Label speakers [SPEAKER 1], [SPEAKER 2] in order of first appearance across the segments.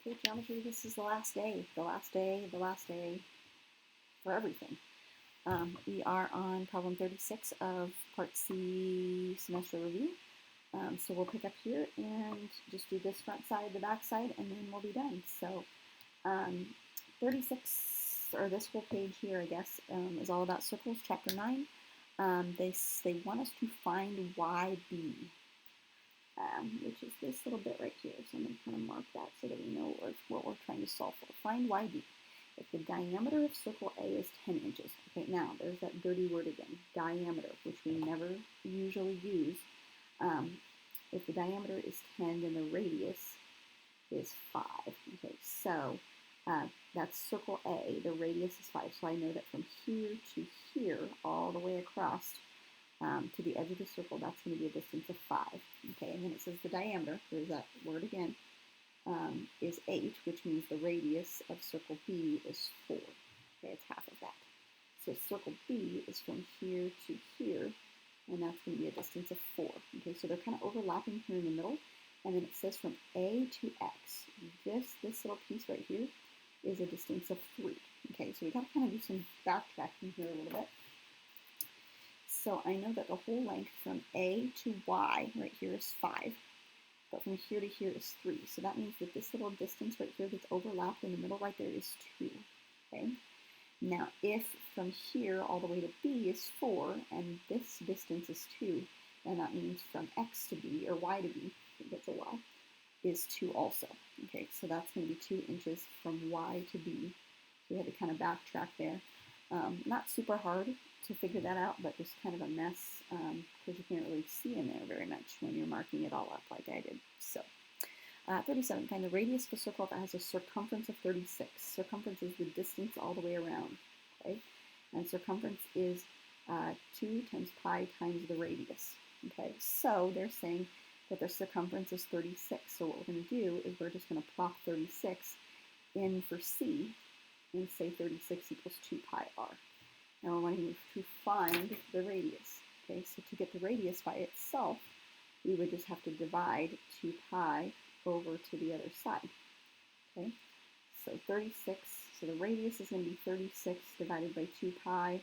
[SPEAKER 1] Okay, geometry, this is the last day for everything. We are on problem 36 of Part C semester review. So we'll pick up here and just do this front side, the back side, and then we'll be done. So 36, or this whole page here, I guess, is all about circles, chapter 9. They want us to find YB. Which is this little bit right here. So I'm going to kind of mark that so that we know what we're trying to solve for. Find YB. If the diameter of circle A is 10 inches. Okay, now there's that dirty word again, diameter, which we never usually use. If the diameter is 10, then the radius is 5. Okay, so that's circle A. The radius is 5. So I know that from here to here, all the way across, to the edge of the circle, that's going to be a distance of 5. Okay, and then it says the diameter, there's that word again, is 8, which means the radius of circle B is 4. Okay, it's half of that. So circle B is from here to here, and that's going to be a distance of 4. Okay, so they're kind of overlapping here in the middle, and then it says from A to X. This little piece right here is a distance of 3. Okay, so we got to kind of do some backtracking here a little bit. So I know that the whole length from A to Y right here is 5, but from here to here is 3. So that means that this little distance right here that's overlapped in the middle right there is 2. Okay. Now if from here all the way to B is 4 and this distance is 2, then that means from X to B, or Y to B, I think it's a Y, is 2 also. Okay, so that's going to be 2 inches from Y to B. So we had to kind of backtrack there. Not super hard to figure that out, but just kind of a mess because you can't really see in there very much when you're marking it all up like I did. So 37, find the radius of a circle that has a circumference of 36. Circumference is the distance all the way around, okay? And circumference is 2 times pi times the radius, okay? So they're saying that the circumference is 36. So what we're going to do is we're just going to plop 36 in for C and say 36 equals 2 pi r. Now we're wanting to find the radius. Okay, so to get the radius by itself, we would just have to divide 2 pi over to the other side. Okay, so 36, so the radius is going to be 36 divided by 2 pi,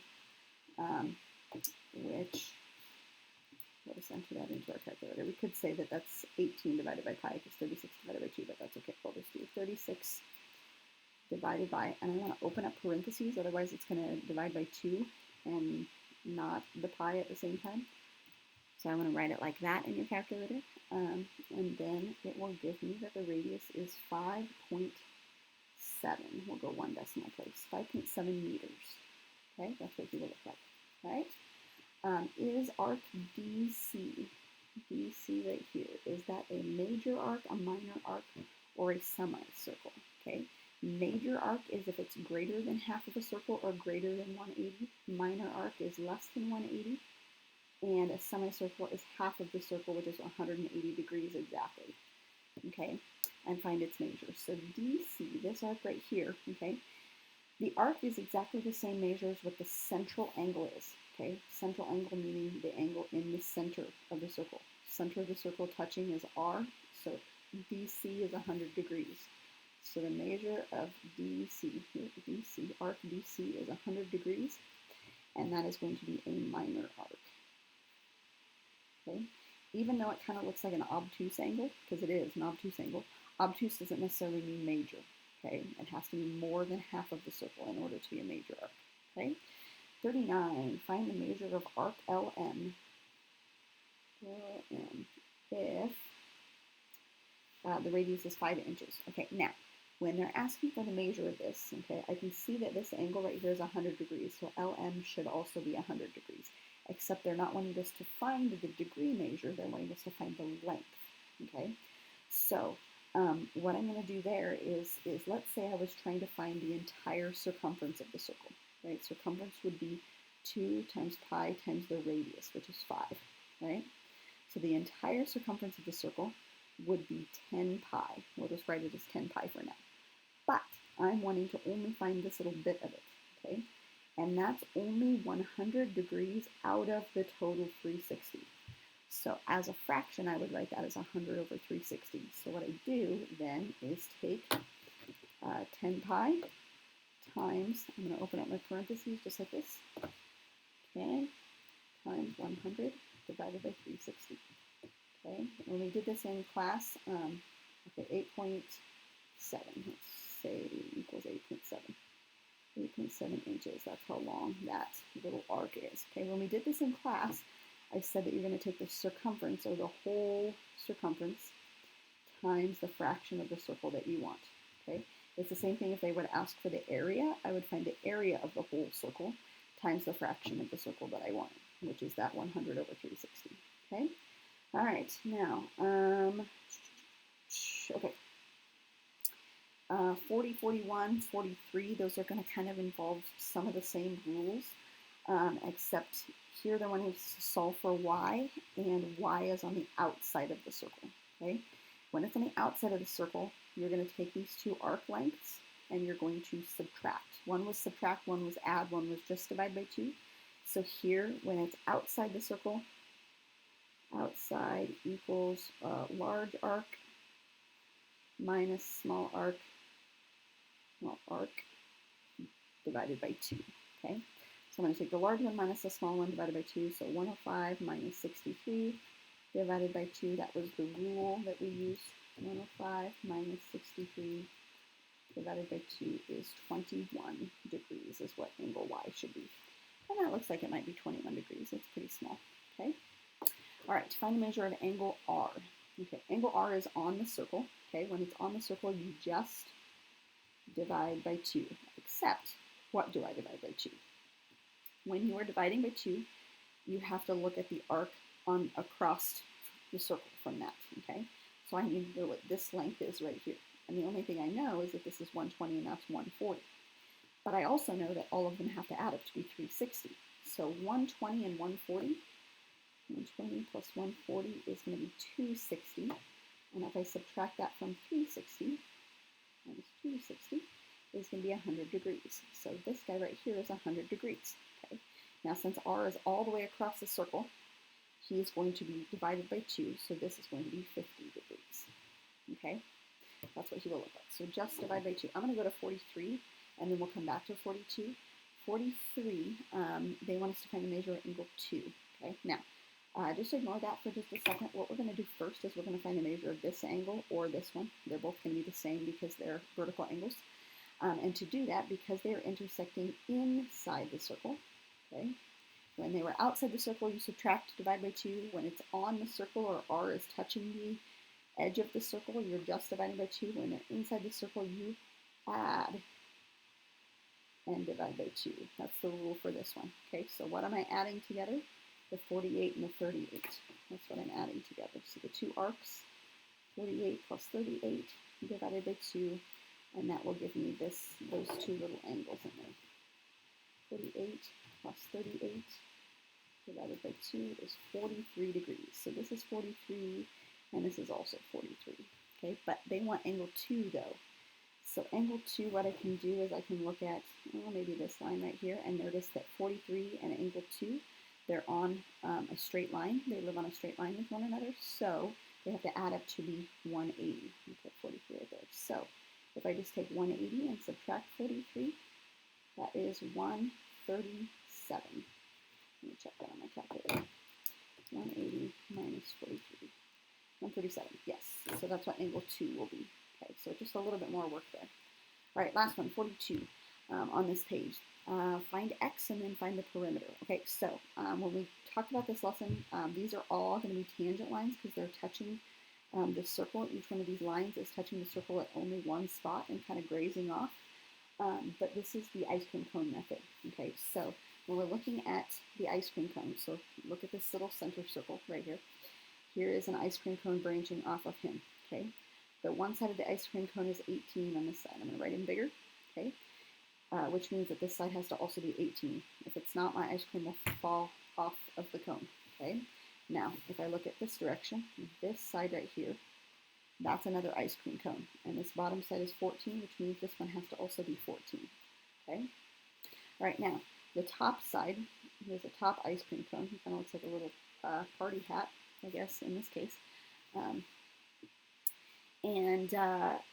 [SPEAKER 1] which, let us enter that into our calculator. We could say that that's 18 divided by pi, because 36 divided by 2, but that's okay. We'll just do 36 divided by, and I want to open up parentheses, otherwise it's going to divide by 2 and not the pi at the same time. So I want to write it like that in your calculator, and then it will give me that the radius is 5.7. We'll go 1 decimal place, 5.7 meters. Okay, that's what he will look like, right? Is arc BC right here, is that a major arc, a minor arc, or a semicircle? Okay. Major arc is if it's greater than half of a circle or greater than 180. Minor arc is less than 180. And a semicircle is half of the circle, which is 180 degrees exactly. Okay, and find its measure. So DC, this arc right here, okay, the arc is exactly the same measure as what the central angle is. Okay, central angle meaning the angle in the center of the circle. Center of the circle touching is R, so DC is 100 degrees. So the measure of DC, arc DC is 100 degrees, and that is going to be a minor arc. Okay, even though it kind of looks like an obtuse angle, because it is an obtuse angle, obtuse doesn't necessarily mean major. Okay, it has to be more than half of the circle in order to be a major arc. Okay, 39, find the measure of arc LM. If the radius is 5 inches. Okay, now, when they're asking for the measure of this, okay, I can see that this angle right here is 100 degrees, so LM should also be 100 degrees, except they're not wanting us to find the degree measure, they're wanting us to find the length, okay? So what I'm going to do there is let's say I was trying to find the entire circumference of the circle, right? Circumference would be 2 times pi times the radius, which is 5, right? So the entire circumference of the circle would be 10 pi. We'll just write it as 10 pi for now. But I'm wanting to only find this little bit of it, okay? And that's only 100 degrees out of the total 360. So as a fraction, I would write that as 100 over 360. So what I do then is take 10 pi times, I'm going to open up my parentheses just like this, okay, times 100 divided by 360. Okay, when we did this in class, okay, 8.7, let's say equals 8.7. 8.7 inches, that's how long that little arc is. Okay, when we did this in class, I said that you're going to take the circumference, or the whole circumference, times the fraction of the circle that you want. Okay, it's the same thing if they would ask for the area. I would find the area of the whole circle times the fraction of the circle that I want, which is that 100 over 360. Okay, all right, now, okay. 40, 41, 43, those are going to kind of involve some of the same rules, except here they're wanting to solve for y, and y is on the outside of the circle. Okay, when it's on the outside of the circle, you're going to take these two arc lengths and you're going to subtract. One was subtract, one was add, one was just divide by 2. So here, when it's outside the circle, outside equals large arc minus small arc divided by 2, okay? So I'm going to take the large one minus the small one divided by 2, so 105 minus 63 divided by 2, that was the rule that we used. 105 minus 63 divided by 2 is 21 degrees is what angle y should be. And that looks like it might be 21 degrees, it's pretty small, okay? All right, to find the measure of angle R. Okay, angle R is on the circle, okay? When it's on the circle, you just divide by 2, except what do I divide by 2? When you are dividing by 2, you have to look at the arc on across the circle from that, okay? So I need to know what this length is right here. And the only thing I know is that this is 120 and that's 140. But I also know that all of them have to add up to be 360. So 120 and 140, 120 plus 140 is going to be 260. And if I subtract that from 360, minus 260 is going to be 100 degrees. So this guy right here is 100 degrees. Okay. Now since R is all the way across the circle, he is going to be divided by 2, so this is going to be 50 degrees. Okay, that's what he will look like. So just divide by 2. I'm going to go to 43, and then we'll come back to 42. 43, they want us to find the measure of angle 2. Okay, now just ignore that for just a second. What we're going to do first is we're going to find the measure of this angle or this one. They're both going to be the same because they're vertical angles. And to do that, because they are intersecting inside the circle, okay, when they were outside the circle, you subtract, divide by 2. When it's on the circle or R is touching the edge of the circle, you're just dividing by 2. When they're inside the circle, you add and divide by 2. That's the rule for this one. Okay, so what am I adding together? The 48 and the 38. That's what I'm adding together. So the two arcs, 48 plus 38 divided by 2, and that will give me those two little angles in there. 48 plus 38 divided by 2 is 43 degrees. So this is 43, and this is also 43. Okay, but they want angle 2 though. So angle 2, what I can do is I can look at, well, maybe this line right here, and notice that 43 and angle 2, they're on a straight line. They live on a straight line with one another, so they have to add up to be 180. I'll put 43 right there. So if I just take 180 and subtract 43, that is 137. Let me check that on my calculator. 180 minus 43. 137, yes. So that's what angle 2 will be. Okay, so just a little bit more work there. All right, last one, 42 on this page. Find x and then find the perimeter. Okay, so when we talked about this lesson, these are all going to be tangent lines because they're touching the circle. Each one of these lines is touching the circle at only one spot and kind of grazing off. But this is the ice cream cone method. Okay, so when we're looking at the ice cream cone, so look at this little center circle right here. Here is an ice cream cone branching off of him. Okay, the one side of the ice cream cone is 18 on this side. I'm going to write in bigger. Okay, which means that this side has to also be 18. If it's not, my ice cream will fall off of the cone. Okay, now if I look at this direction, this side right here, that's another ice cream cone. And this bottom side is 14, which means this one has to also be 14. Okay? All right, now, the top side, here's a top ice cream cone. It kind of looks like a little party hat. I guess, in this case. Um,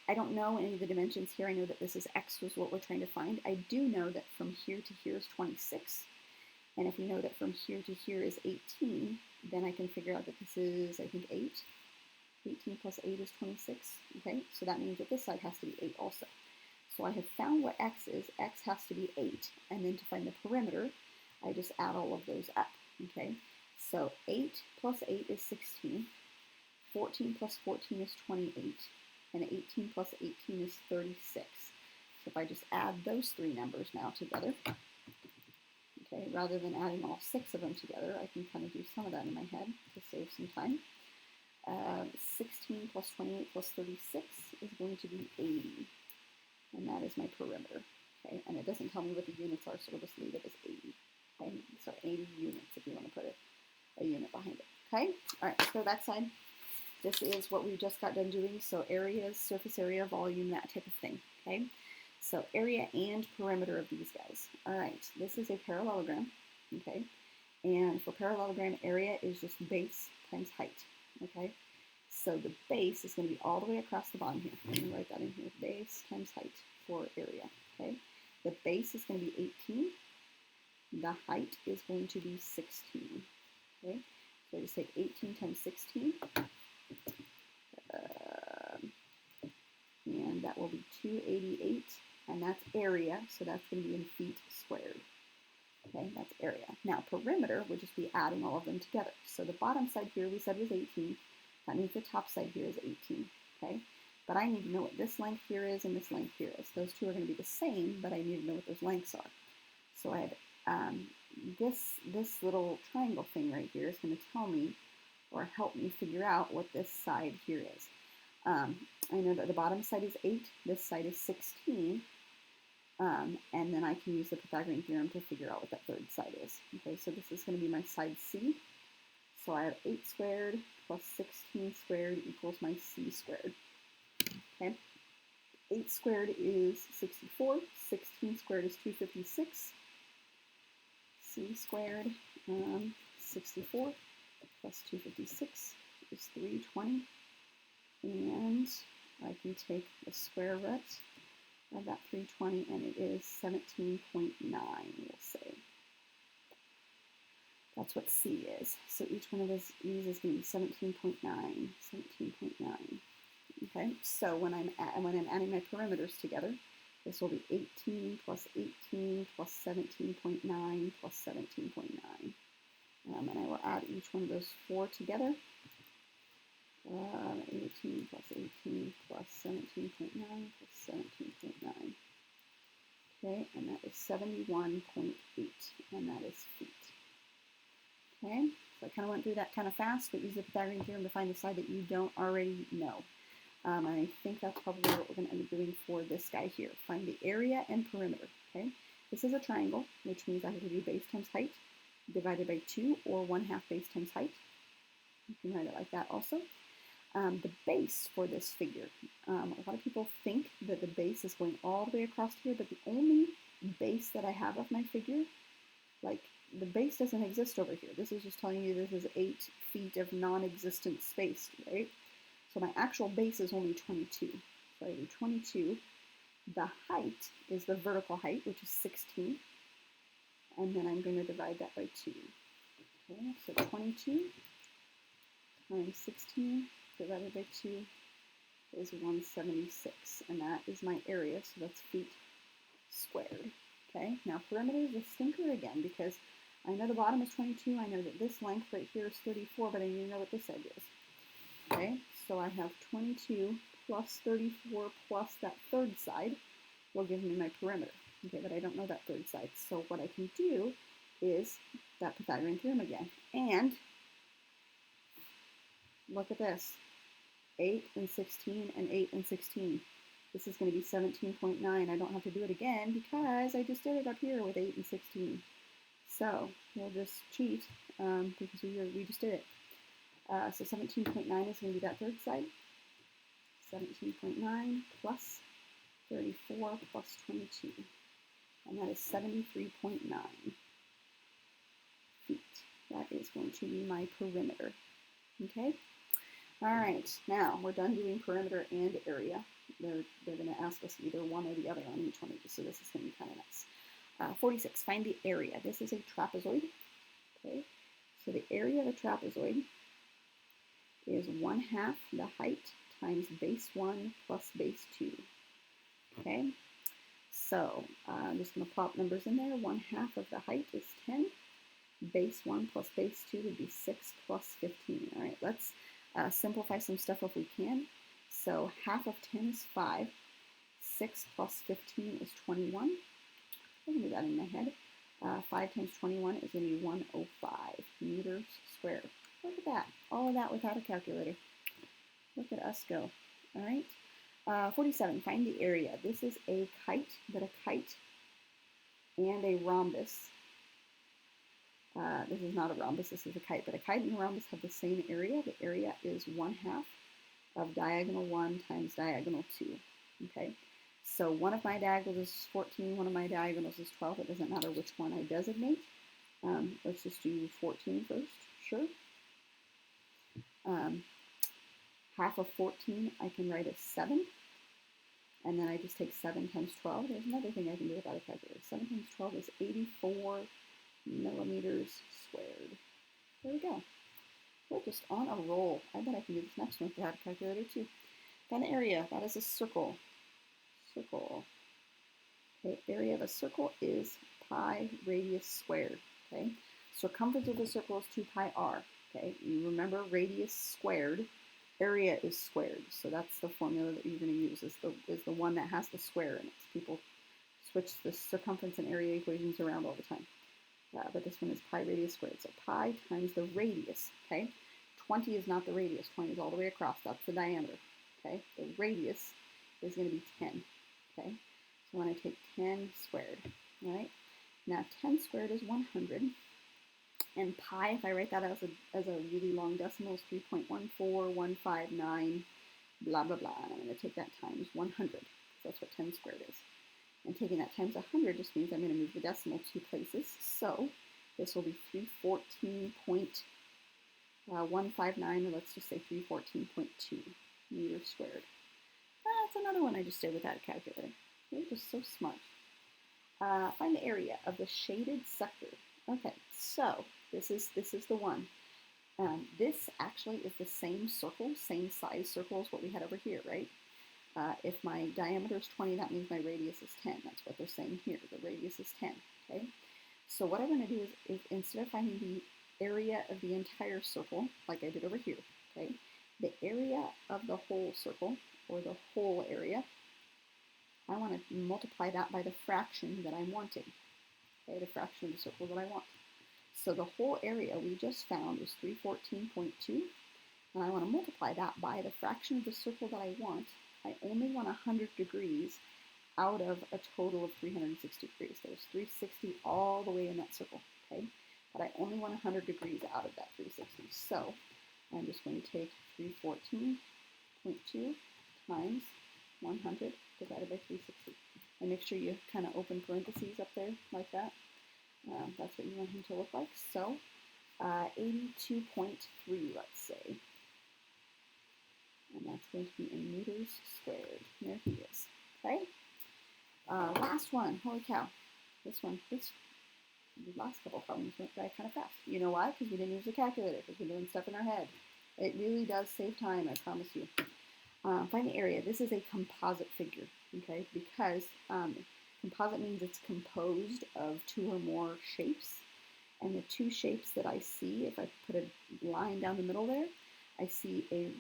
[SPEAKER 1] I don't know any of the dimensions here. I know that this is x was what we're trying to find. I do know that from here to here is 26. And if you know that from here to here is 18, then I can figure out that this is, I think, 8. 18 plus 8 is 26. Okay, so that means that this side has to be 8 also. So I have found what x is. X has to be 8. And then to find the perimeter, I just add all of those up. Okay, so 8 plus 8 is 16. 14 plus 14 is 28, and 18 plus 18 is 36. So if I just add those three numbers now together, okay, rather than adding all 6 of them together, I can kind of do some of that in my head to save some time. 16 plus 28 plus 36 is going to be 80, and that is my perimeter. Okay, and it doesn't tell me what the units are, so we'll just leave it as 80. Okay, so 80 units if you want to put a unit behind it. Okay, all right, so that side. This is what we just got done doing, so areas, surface area, volume, that type of thing, okay? So area and perimeter of these guys. All right, this is a parallelogram, okay? And for parallelogram, area is just base times height, okay? So the base is going to be all the way across the bottom here. Let me write that in here, base times height for area, okay? The base is going to be 18. The height is going to be 16, okay? So I just take 18 times 16. And that will be 288, and that's area, so that's going to be in feet squared. Okay, that's area. Now, perimeter would just be adding all of them together. So the bottom side here we said was 18. That means the top side here is 18. Okay, but I need to know what this length here is and this length here is. Those two are going to be the same, but I need to know what those lengths are. So I have this little triangle thing right here is going to tell me or help me figure out what this side here is. I know that the bottom side is 8, this side is 16, and then I can use the Pythagorean theorem to figure out what that third side is. Okay, so this is going to be my side C. So I have 8 squared plus 16 squared equals my C squared. Okay, 8 squared is 64, 16 squared is 256, C squared, 64 plus 256 is 320. And I can take the square root of that 320, and it is 17.9, we'll say. That's what C is. So each one of these is going to be 17.9, 17.9. Okay, so when I'm adding my perimeters together, this will be 18 plus 18 plus 17.9 plus 17.9. And I will add each one of those 4 together. 18 plus 18 plus 17.9 plus 17.9. Okay, and that is 71.8, and that is feet. Okay, so I kind of went through that kind of fast, but use the Pythagorean theorem to find the side that you don't already know. And I think that's probably what we're going to end up doing for this guy here. Find the area and perimeter. Okay, this is a triangle, which means I have to do base times height divided by 2, or 1/2 base times height. You can write it like that also. The base for this figure, a lot of people think that the base is going all the way across here, but the only base that I have of my figure, like the base doesn't exist over here. This is just telling you this is 8 feet of non-existent space, right? So my actual base is only 22. So I do 22. The height is the vertical height, which is 16. And then I'm going to divide that by 2. Okay, so 22 times 16 divided by 2 is 176, and that is my area, so that's feet squared. Okay, now perimeter is a stinker again, because I know the bottom is 22, I know that this length right here is 34, but I need to know what this edge is. Okay, so I have 22 plus 34 plus that third side will give me my perimeter. Okay, but I don't know that third side, so what I can do is that Pythagorean theorem again, and look at this. 8 and 16 and 8 and 16. This is going to be 17.9. I don't have to do it again because I just did it up here with 8 and 16. So we'll just cheat because we just did it. So 17.9 is going to be that third side. 17.9 plus 34 plus 22. And that is 73.9 feet. That is going to be my perimeter. Okay? All right, now we're done doing perimeter and area. They're going to ask us either one or the other on each one, so this is going to be kind of nice. 46, find the area. This is a trapezoid. Okay, so the area of a trapezoid is 1/2 the height times base 1 plus base 2. Okay, so I'm just going to plop numbers in there. 1/2 of the height is 10. Base 1 plus base 2 would be 6 plus 15. All right, let's simplify some stuff if we can. So 1/2 of 10 is 5. 6 plus 15 is 21. I can do that in my head. 5 times 21 is going to be 105 meters squared. Look at that. All of that without a calculator. Look at us go. All right. 47, find the area. This is a kite, but a kite and a rhombus. This is not a rhombus, this is a kite, but a kite and a rhombus have the same area. The area is 1/2 of diagonal 1 times diagonal 2. Okay, so one of my diagonals is 14, one of my diagonals is 12. It doesn't matter which one I designate. Let's just do 14 first, sure. 1/2 of 14 I can write as 7, and then I just take 7 times 12. There's another thing I can do without a calculator. 7 times 12 is 84 millimeters squared. There we go. We're just on a roll. I bet I can do this next one without a calculator too. Find the area. That is a circle. Circle. Okay, area of a circle is pi radius squared. Okay, circumference of the circle is 2 pi r. Okay, you remember radius squared, area is squared. So that's the formula that you're going to use, is the one that has the square in it. People switch the circumference and area equations around all the time. But this one is pi radius squared. So pi times the radius, okay? 20 is not the radius. 20 is all the way across. That's the diameter, okay? The radius is going to be 10, okay? So when I take 10 squared, all right? Now 10 squared is 100. And pi, if I write that as a really long decimal, is 3.14159, blah, blah, blah. And I'm going to take that times 100. So that's what 10 squared is. And taking that times 100 just means I'm going to move the decimal 2 places. So this will be 314.159, or let's just say 314.2 meters squared. That's another one I just did without a calculator. You're just so smart. Find the area of the shaded sector. Okay, so this is the one. This actually is the same circle, same size circle as what we had over here, right? If my diameter is 20, that means my radius is 10. That's what they're saying here. The radius is 10. Okay. So what I'm going to do is instead of finding the area of the entire circle, like I did over here, okay, the area of the whole circle, or the whole area, I want to multiply that by the fraction that I'm wanting. Okay, the fraction of the circle that I want. So the whole area we just found was 314.2, and I want to multiply that by the fraction of the circle that I want. I only want 100 degrees out of a total of 360 degrees. There's 360 all the way in that circle, okay? But I only want 100 degrees out of that 360. So I'm just going to take 314.2 times 100 divided by 360. And make sure you kind of open parentheses up there like that. That's what you want him to look like. So 82.3, let's say. And that's going to be in meters squared. There he is. Okay. Last one. Holy cow. This last couple problems went by kind of fast. You know why? Because we didn't use the calculator, because we're doing stuff in our head. It really does save time, I promise you. Find the area. This is a composite figure, okay? Because composite means it's composed of 2 or more shapes. And the 2 shapes that I see, if I put a line down the middle there, I see a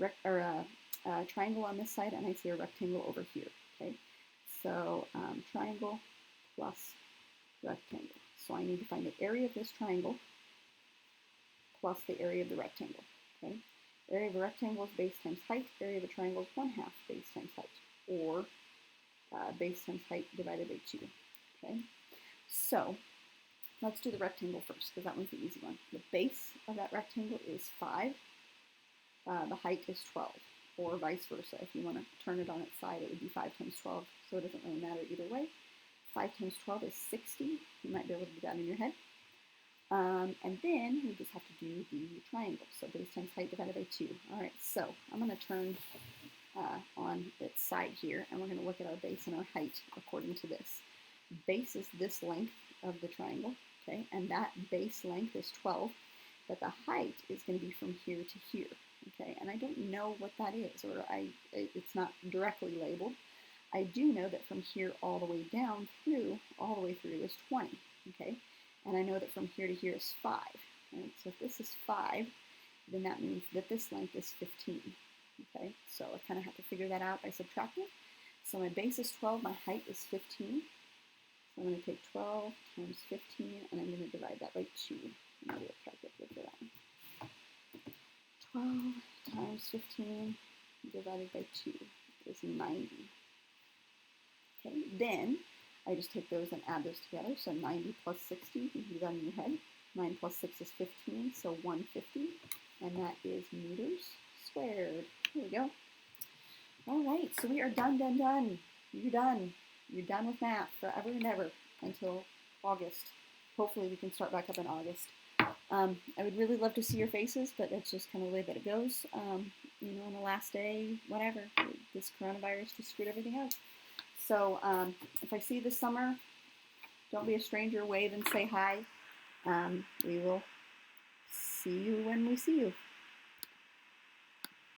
[SPEAKER 1] triangle on this side, and I see a rectangle over here, okay? So triangle plus rectangle. So I need to find the area of this triangle plus the area of the rectangle, okay? Area of a rectangle is base times height. Area of a triangle is 1/2 base times height, or base times height divided by 2, okay? So let's do the rectangle first, because that one's the easy one. The base of that rectangle is 5. The height is 12, or vice versa. If you want to turn it on its side, it would be 5 times 12, so it doesn't really matter either way. 5 times 12 is 60. You might be able to do that in your head. And then we just have to do the triangle. So base times height divided by 2. All right, so I'm going to turn on its side here, and we're going to look at our base and our height according to this. Base is this length of the triangle, okay, and that base length is 12, but the height is going to be from here to here, okay, and I don't know what that is, or it's not directly labeled. I do know that from here all the way down through, all the way through is 20, okay, and I know that from here to here is 5, right, so if this is 5, then that means that this length is 15, okay, so I kind of have to figure that out by subtracting. So my base is 12, my height is 15, so I'm going to take 12 times 15, and I'm going to divide that by 2. I'm going to do a calculator for that. 12 times 15 divided by 2 is 90. Okay, then I just take those and add those together. So 90 plus 60, you can do that in your head. 9 plus 6 is 15, so 150, and that is meters squared. There we go. All right, so we are done. You're done. You're done with math forever and ever until August. Hopefully we can start back up in August. I would really love to see your faces, but that's just kind of the way that it goes. You know, on the last day, whatever, this coronavirus just screwed everything up. So if I see you this summer, don't be a stranger, wave and say hi. We will see you when we see you.